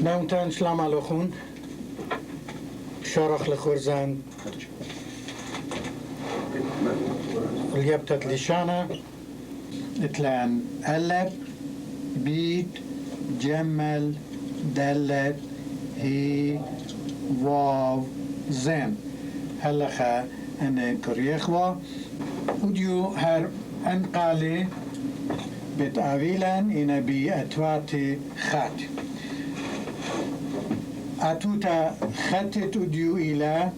نامتان سلام عليكم شارخ لخورزان اليبتت لشانة اتلان ألب بيت جمل دلت هي واو زين هلخا أنا كريخوا وديو هر أنقالي بتعويلا إن بأتواتي خات أتوتا خطت وديو إلى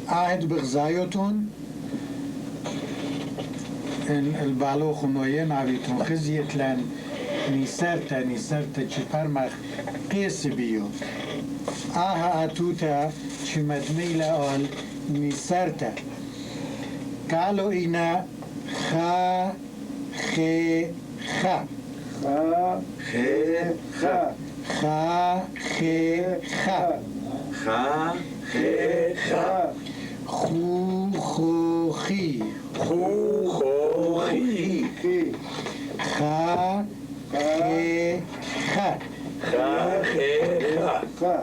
عهد بغزايتون البالوخ نوين عبيتون خزيت لان نيسرتا چپرمخ قيس بيو آها أتوتا چمدميلا آل نيسرتا قالوا إنا خا خي خا خا خي خا خا خي خا خا خي خا خو خو خي خو خو خي خا خي خا خا خي خا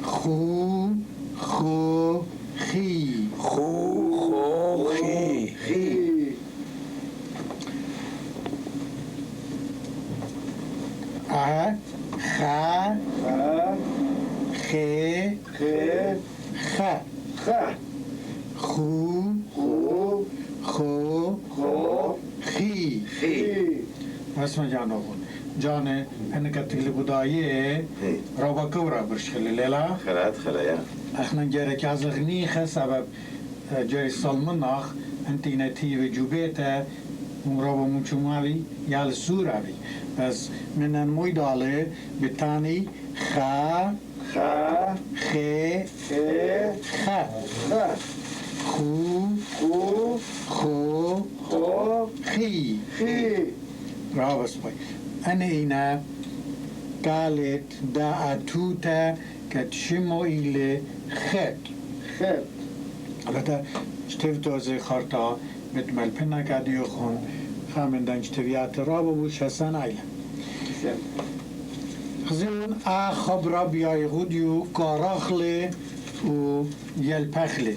خو خو خي خو خو خي خي خا خا خي خي خا خا خو خو خو خو خي خي اسمع جانه انك تقلب بدايه رابا كورا برشخل الليلة خلايا احنا جارك عزغني سبب جاري سلمناخ انتي نتيجة جوبيتا مرابا ممشومالي يال سورابي بس من الموي دالي بتاني خا خا خي خي خا خا خو خو خو خو خي خي رابس باي أنا هنا قالت دا أتوتا كتشمو إلي خط خط البته شتفتو زي خارطة بتمل پنا كاديو خون خامن دان شتفيات رابو بوش حسن عيلا خزيون خبرا بياي غوديو كاراخلي و يلپخلي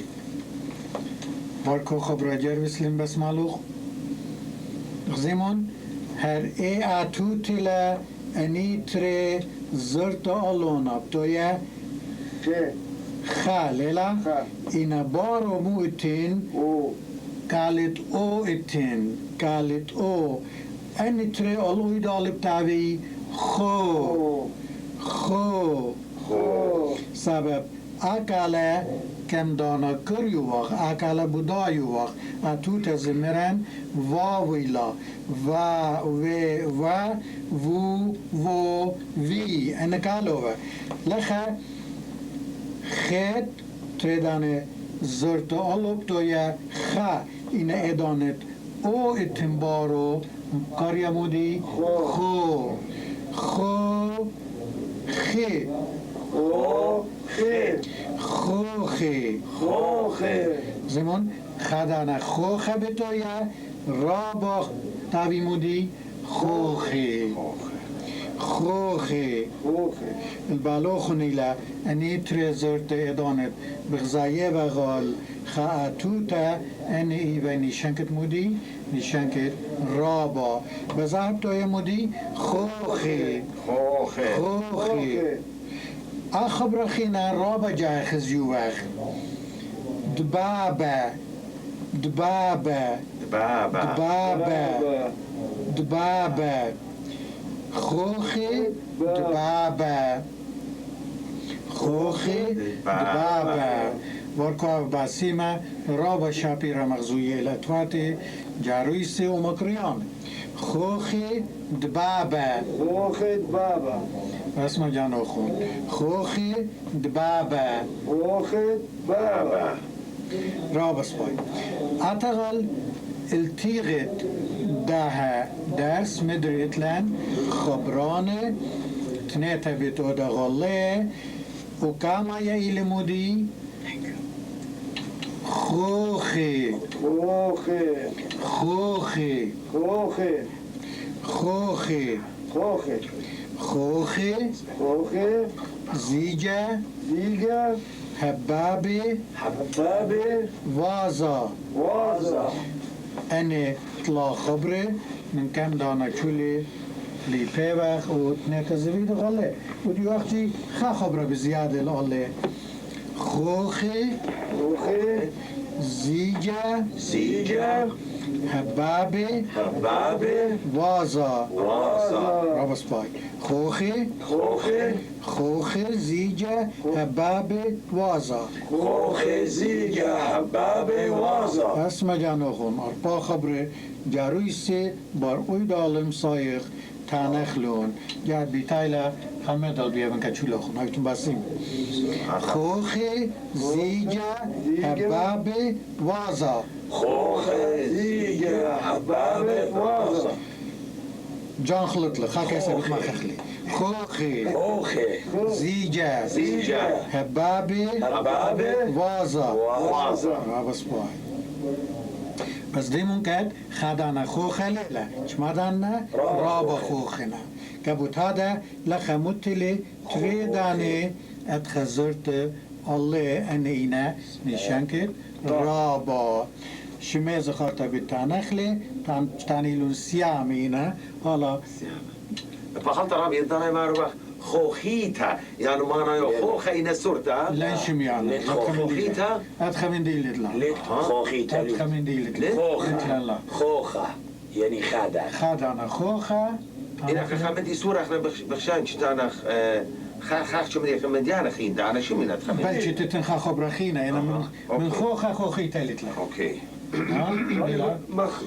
باركو خبرا جر بسلم بس مالوخ خزيمون هر ای اتوتیلا انیتر زرت آلونا بتویا خالیلا اینا بارو مو اتین قالت او اتین قالت او انیتر آلوی دالب تاوی خو سبب اکاله کم دانا کریو وقت اکاله بودایو وقت اتوت زمرن واویلا و و وی انکالوه لخه خد تردانه زرت آلوب تویا خا این ادانت او اتنبارو کاریمودی خو خی خوخه زمان خدانه خوخه بتویا رابا تاویمودی خوخه البالوخ نیلا اني ترزرت ادانت بغزایه و غال خاعتوتا اني ایوه نیشنکت مودی نیشنکت رابا بزرد توی مودی خوخه اخبر خینا رابا جای خزیو وقت دبابة خوخي دبابة ورکو باسیمه رابا شاپی را مغزویه لطواتي جارویسي و مکریان خوخي دبابة اسمع جانو خون خوخي دبابة رابس باي اتغل التيغت ده درس مدريت لان خبرانه تنيتا بيتو ده غلي وكاما يا مودي خوخي خوخي خوخي زيجة زيجة هبابي حبابي وازا وازا أنا طلع خبري من كم دانا كولي لي بيوخ ونتزويد غالي ودي وقتي خا خبرة بزيادة الغالي خوخي خوخي زيجة زيجة هبابي حبابي وازا وازا رابس باي خوخي خوخي خوخي زيجة هبابي وازا خوخي زيجة حبابي وازا اسم جانوخون اربا خبره جارويسي بار اويدالم سايخ تانخلون جاد بيتايلا همه دال بيابن كچولوخون هايتون باسیم خوخي زيجة هبابي وازا خوخي زيجة حبابي وازا جان خلطلي خاك يسابق ما خخلي خوخي خوخي زيجة زيجة هبابي حبابي وازا وازا رابس باي بس دي ممكن خدانا خوخة ليلة شمادانا رابا خوخنا كبوت هذا لخموت لي تريداني اتخزرت الله أن إنا نشانكت رابا شميز خاطر بالتانخلي تانيلون سيامينا هلا فخلت رابي انتنا ما ربح خوخيتا يعني ما انا خوخي نسرتا لين شميانا خوخيتا أتخمن دي لتلا ليت خوخيتا أتخمن دي لتلا خوخة لا خوخة يعني خادع خدانا خوخة إذا خمدي سورة احنا بخشان شتانا خاخ شو بدي خمدي انا خين انا شو من اتخمدي بلشي تتنخا خبرخينا أنا من أوكي. خوخة خوخي تالت لا اوكي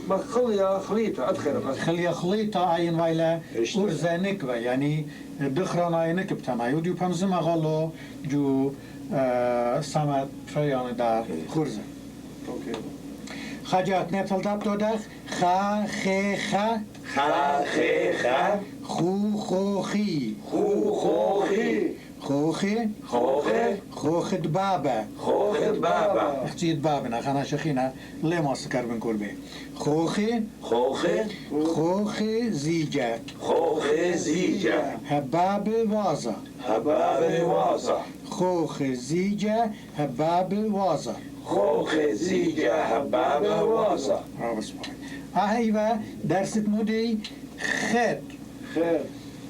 مخلية خليطة أدخل خلي خليطة عين ويلا أرزا نكبة يعني دخرنا عين نكبتنا يوديو بمزم غالو جو سمت فريان دا خرزة خجات نتل داب دودخ خا خي خا خا خي خا خو خوخي خو خوخي خوخي خوخي خوخد بابا خوخد بابا اختيد بابنا خانا شخينا ليه ما سكر بن كربي خوخي خوخي خوخي زيجة خوخي زيجة هبابي وازا حبابي وازا خوخي زيجة هبابي وازا خوخي زيجة حبابي وازا رابس باي اهيوا درست مودي خد خير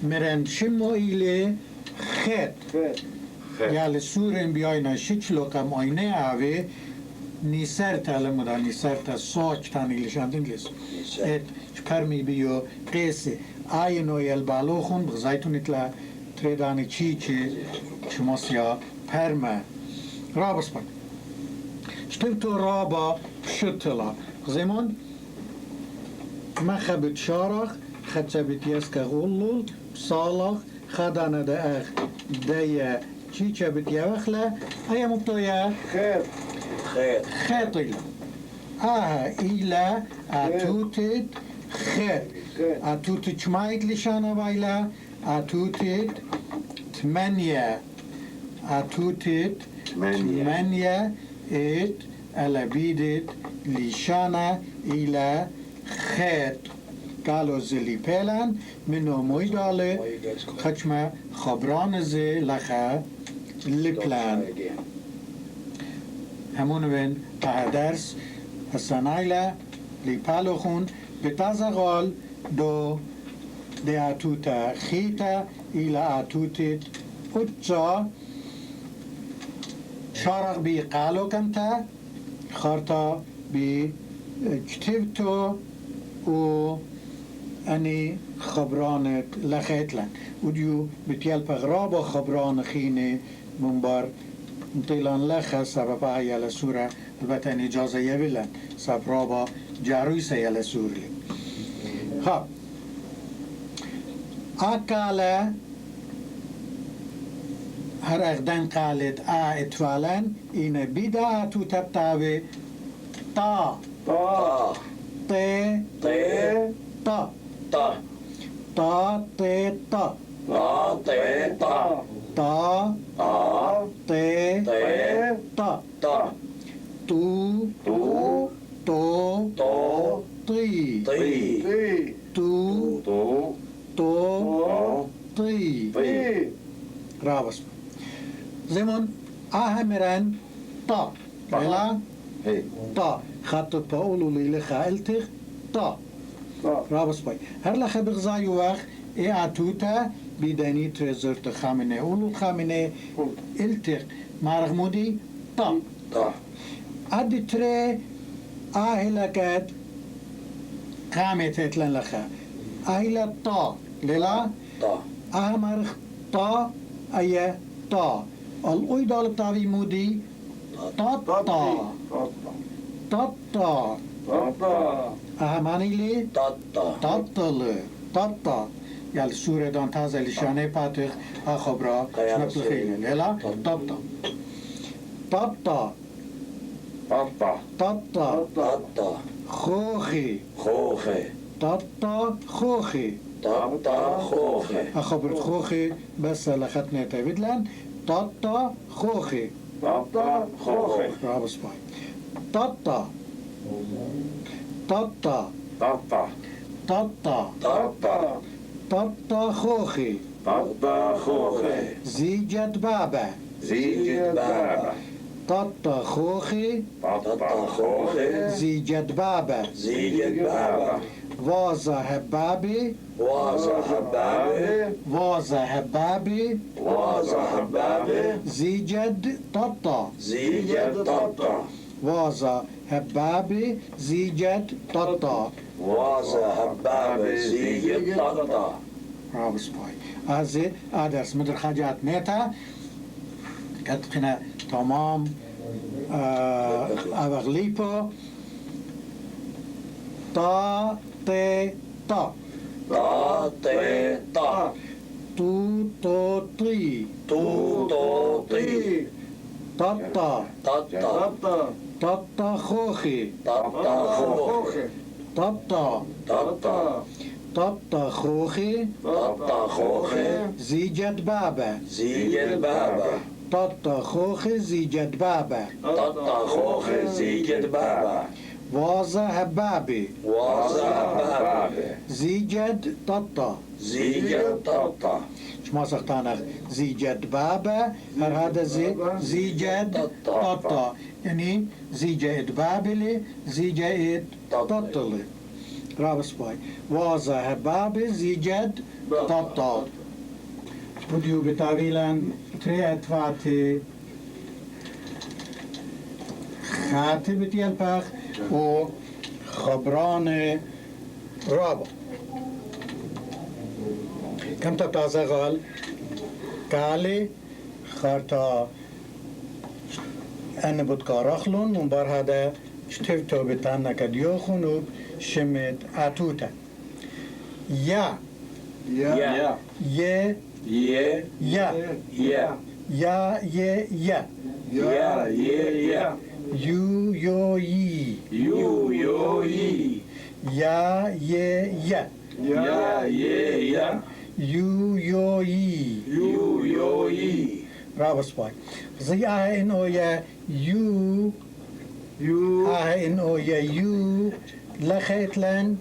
مرن شمو إلي خد خير يعني سورين بياينا شكلو كم آينه اوه نيسرتا لمدا نيسرتا ساك تاني لشاندين لس ات شپرمي بيو قيسي آينو يلبالوخون بغزايتون اتلا تريداني چي شماسيا پرمه رابس باي شتبتو رابا شتلا زمان ما خبت شارخ خدشبت يسك غلول صالح خدانا دا اخ دايا چي چبت يوخلا ايا مبتويا خير خير خاطل إلى أتوتت خير أتوتت شمايت لشانا بايلا أتوتت ثمانية أتوتت ثمانية إت ألبيدت لشانا إلى خير قالوا زلي بيلان منو مويدالي خشمة خبران زي لخا لبلان همون وين درس السنايلة لبالوخون بتازغال دو دي اتوتا خيتا الى اتوتت اتجا شارق بي قالو كنتا خارتا بي كتبتو و اني خبرانت لخيتلن وديو بتيال بغرابا خبران خيني منبار انتيلان لخا سببا يلا سورة البته ان اجازه يبلن سبرابا جارويس يلا سوري ها اكالا هر اغدن قالت اتفالن این بیدا تو تبتاوي تا طا ت ط تا ط تا ت تا ط ط طا تا طا ت ط تا ط تو تو تو تو طي طي تي تو تو تو تو طي رابس زمن أهمرن طا لا هي طا خط بقولوا لي لخالتك طا رابس باي هر لخ بغزاي واخ إيه عتوتا بدني ترزرت خامنة أولو خامنة التق مارغمودي طا طا أدي تري أهلكت قامت لن لخا أهل طا للا طا أمرخ طا أي طا الأيضا الطاوي مودي طا طا طا طا أهماني لي طا تطل تطا يال سورة دان تازة لشانه پاتخ أخبرا شنبت الخيل للا تطا تطا تطا طا خوخي خوخي تطا خوخي طا خوخي أخبرت خوخي بس لختنا تبدلن تطا خوخي رابس باي تطا تطا تطا تطا خوخي زيجت بابا بابا تطا خوخي طا خوخي زيجت بابا زيجت بابا وازا هبابي وازا حبابي وازا هبابي وازا حبابي زيجد تطا زيجت طا وازا هبابي زيجد تطا وازا حبابي زيجت طا رابس باي هذه أدرس مدر خاجات نيتا كتقنا تمام أغليبو تا تي تا طا تي طا تو تو طي تو تو طي تطا طا تطا خوخي طا خوخي تطا طا تطا خوخي طا خوخي زيجد بابا زيجت بابا تطا خوخي زيجد بابا طا خوخي زيجت بابا وازا هبابي وازا حبابي زيجد تطا زيجت طا شما سختانخ زيجد بابا هر هذا زيجد تطا يعني زيجد بابلي زيجد تطلي رابس باي وازا هبابي زيجد تطا بديو بتاويلا تريت فاتي خاتبت يلبخ و خبران رابع كم تتازه غال كالي خارتا أنا بتكارخلون وبار هذا شتفتو بتانا كديوخون وشمت أتوتا يا يا يه يه يا يا يا يه يا يا يا يو يو يي يو يو يي يا يه يا يا يا يو يو يي يو يو يي رابس باي زي إنه يا يو إنه يا يو لخيت لن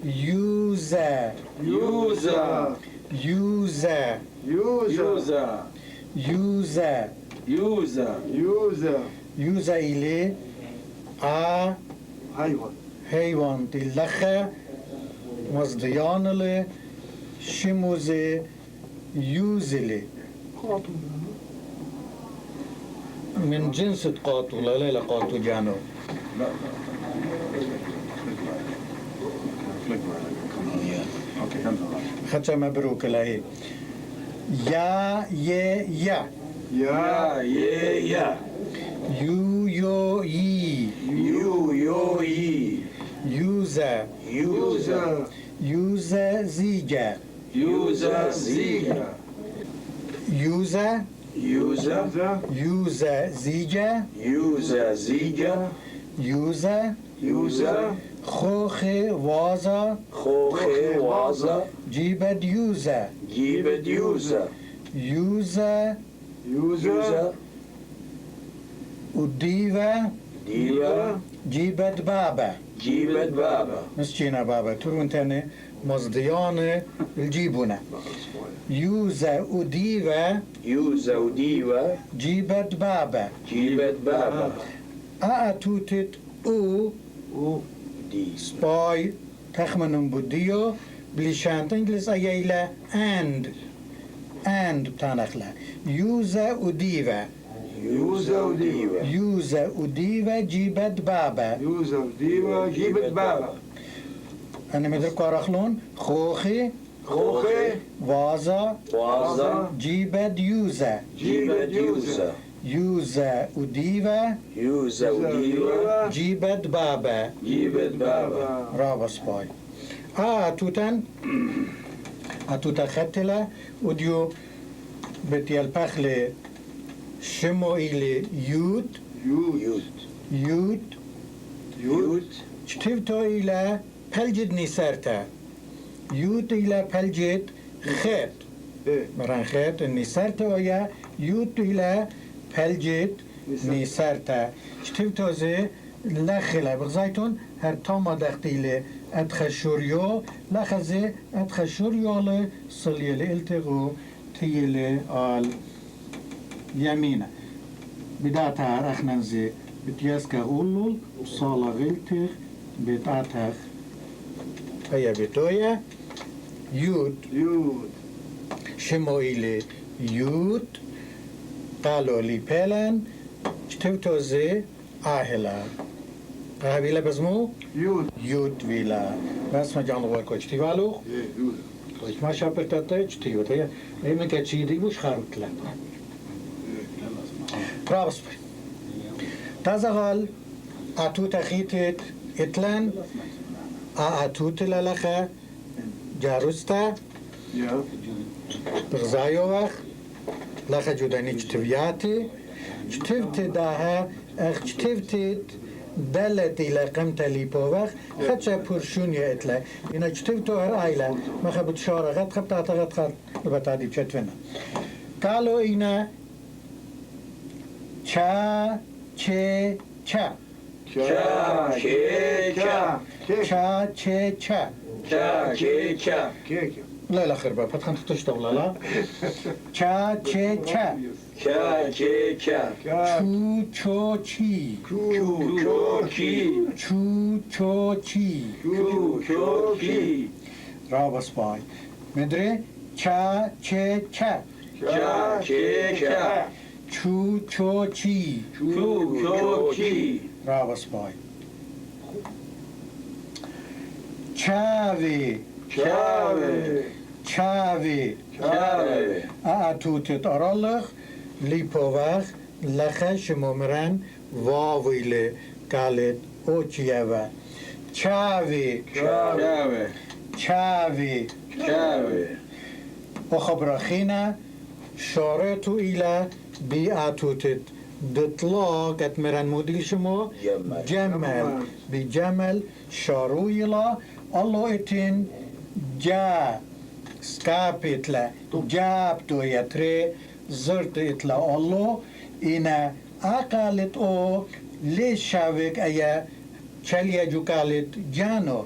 يوزا يوزا يوزا يوزا يوزا يوزا يوزا إلي حيوان تلخة مصديان لي شموزي يوزلي من جنس قاتل لا لا قاتل جانو خطة مبروك لهي يا يا يا يو يو يي يو يو يي يوزا يوزا يوزا زيجا يوزا زيجا يوزا يوزا يوزا زيجا يوزا زيجا يوزا يوزا خوخي وازا خوخي وازا جيبد يوزا جيبت يوزا يوزا يوزا وديفا ديفا جيبد بابا جيبت بابا مسكينة بابا ترون تاني مزديان الجيبونة يوزا وديفا يوزا وديوا جيبت بابا جيبت بابا أأتوتت أو دي سباي تخمنن بوديو بليشانت انجلس ايلا and بتانخلا يوزا وديفا يوزا وديوا يوزا وديفا جيبت بابا يوزا وديوا جيبت بابا أنا مدرك قارخلون خوخي خوخي وازا وازا جيبت يوزا جيبت يوزا يوزا وديفا يوزا وديوا جيبت بابا جيبت بابا رابا سباي أتوتا ختلا وديو بتيال بخل شمو إلي يود يود يود يود شتفتو إلى بلجد نسارتا يود إلى بلجد خيط إيه مران خيط النسارتا ويا يود إلى بلجد نسارتا شتفتو زي لخلا بغزايتون هر تاما دختيلي ادخشوريو لخزي ادخشوريو لصليلي التغو تيلي آل يمينة بداتها رخننزي بتياسكا غولول صالا غلتغ بتاتها هيا بتويا يود يود شمو إلي يود قالوا لي بيلان شتفتو زي آهلا آهلا بزمو يود يود ويلا بس ما جان لغوي كوش تيوالو إيه يود كوش ما شابر تاتيش تيو تيا اي من كتشيدي وش خارط لك رابس بي تازغال اتو تخيتت اتلان اتو تلالخا جاروستا يا بغزايو وخ لخا جوداني جتوياتي جتوت داها اخ جتوتت دلت إلى قمت لي بوخ خدشة برشون يأتلا إن اجتبتو هر آيلا ما خبت شارة غد خبت غد خد بتادي بشتفنا قالوا إنا چا چه چا شا شي شا چا چه چا شا شي شا كيك لا لا خربا فتخن تشتغل لا چا چه چا شا شي شا چو چو چی شو شو شي چو چو چی شو شو شي رابس باي مدري چا چه چا شا شي شا چو چو چی شو شو شي رابس باي چاوي شاوي چاوي شاوي أتوتت أرالخ ليبوغ لخش ممرن واويل قالت أوچيوا چاوي شاوي چاوي شاوي وخبرخينا شارتو إلى بأتوتت دطلاق اتمرن موديل شمو جمل. جمل بجمل شارو إلى الله اتن جا سكابتلا جابتو يتري زرت اتلا الله إنا أقالت أو ليش شاوك أيا چليا جو قالت جانو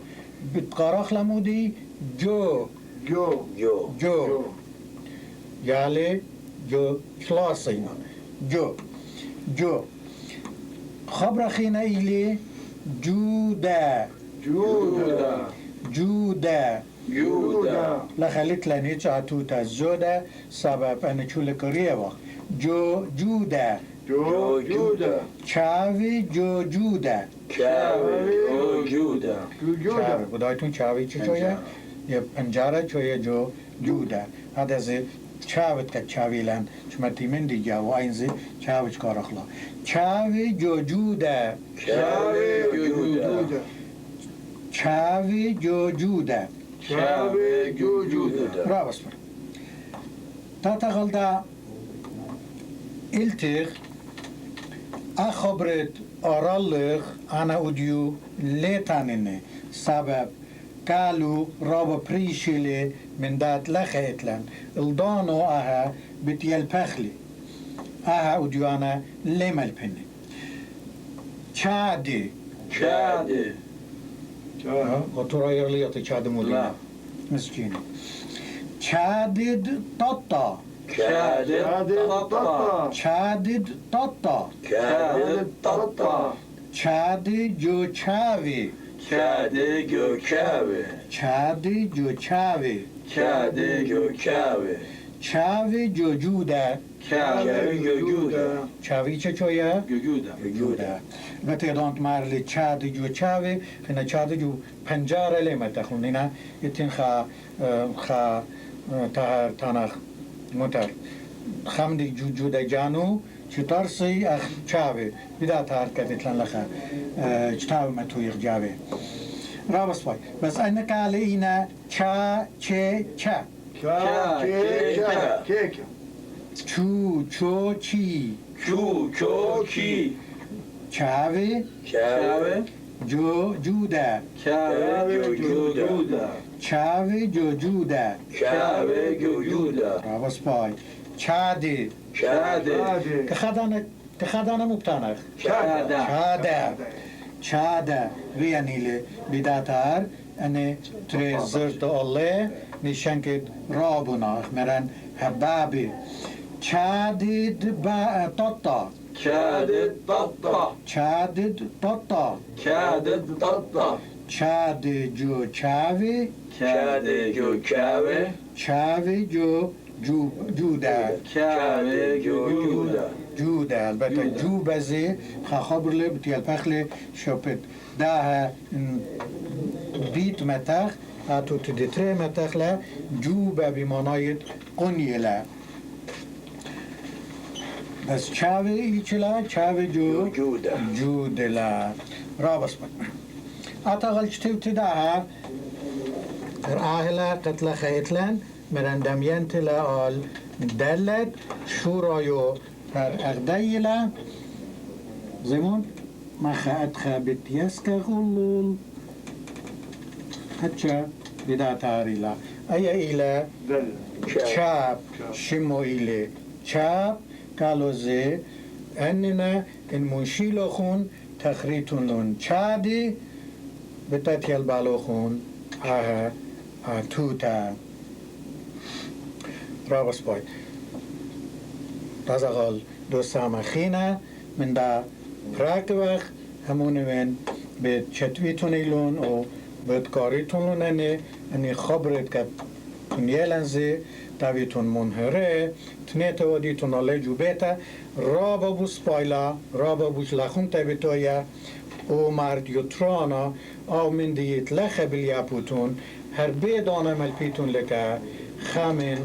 بتقارخ لمودي جو جو جو جو يالي جو خلاصينا جو خبر خينا إلي جودا جودا جودا يودا لخلت لني تعتوتا زودا سبب أنا شو لكريه وقت جودا جو جودا چاوي جودا شاوي وجودا جودا بدايتون چاوي چی شوية يا پنجارة شوية جودا هذا زي چاوت که چاوی لن شمتی من دیگه و اینزی چاوش کارخلا چاوی جودا شاوي وجودا چاوی جودا شاوي جودا را بسمر تا تغلدا التغ أخبرت أرالغ أنا أوديو ليتانيني سبب قالوا رابا بريشيلي من دات لخيتلن الدانو أها بتيال بخلي أها أوديو أنا ليمال بني چادي شادي قطورا يرلياتي چاد مولينا مسكين شادد ططا شادد ططا شادد ططا شادد ططا شادي جو چاوي شادي جو چاوي شادي جو چاوي شادي جو چاوي چاوي جو جودا چاوي جو جودا چاوي چه چویا جودا جودا متى دانت مارلي چادي جو چاوي خنا چادي جو پنجاره لمتا خونينا يتين خا تانخ متر خمدي جو جودا جانو چطرسي اخ چاوي بدا تار كدتلن لخا چتاوي متويق جاوي رابس باي بس انا قالينا چا چه چا كيكة چو چو چي چو چو چی چاوي چاوي جو جودا چاوي جو جودا چاوي جو جودا چاوي جو جودا رابس باي چادي شادي كخدانا مبتانخ شادا چادا ويانيلي بداتار اني تري زرت الله نشانكت رابوناخ مرن حبابي چادد با ططا شادد ططا چادد ططا شادد ططا چاد جو چاوي شادي جو چاوي چاوي جو جودا چاوي جو جودا جودا البته جو بزي خبرله بتيال بخله شوبت ده بيت متاخ اتو تدتري متاخله جوبا بمعنای قنيله بس چاوي ایچلا چاوي جو جودا جودلا رابس اتاغل چتوت ده اهلا قتل خيتلن مرندم ينتلا آل دلت شورایو بر اغدیلا زمون ما خاعد خابت يسكا غلول هتشا بدا تاريلا اي الى شاب شمو الى شاب قالوا زي اننا المنشيلو خون تخريتون لون شادي بتاتيال بالو خون توتا رابس باي تازغال دوستام خينا من دا براكوخ همون من به چتویتون ایلون و بدکاریتون لونه اني خبرت که تونیلنزی تاویتون منهره تنیت ودیتون آله جوبیتا رابا بوس پایلا رابا بوش لخون تابیتویا او مرد یوترانا او من دیت لخه بلیاپوتون هر بیدانه ملپیتون لکه خامن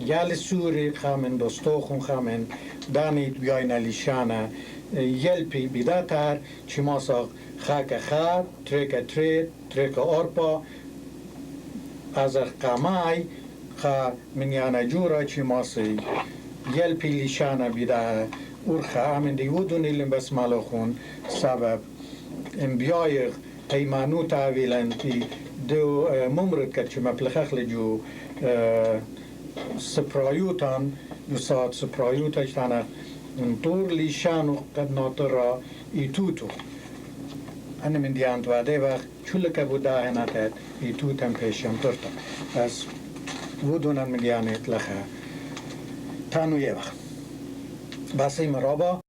یال سوری خامن دوستوخون خامن دانید بیاین لیشانه یلپی بیداتر چی ماساق خاک خار ترک آرپا از قمای خا من یانا جورا چی ماسی یلپی لیشانه بیده ارخه امن دیودون ایلن بس مالوخون سبب ام بیایق ایمانو تاویلن تی دو ممرد کرد چی مپلخخ لجو سپرایوتان یوسات سپرایوتش تانه طور لیشانو قد ناطرا ایتوتو انا من دیانت واده وقت چولک بودا هناتت ایتوتم پیشم ترتا از ودونن من دیانت لخه تانو یه وقت بس این مرابا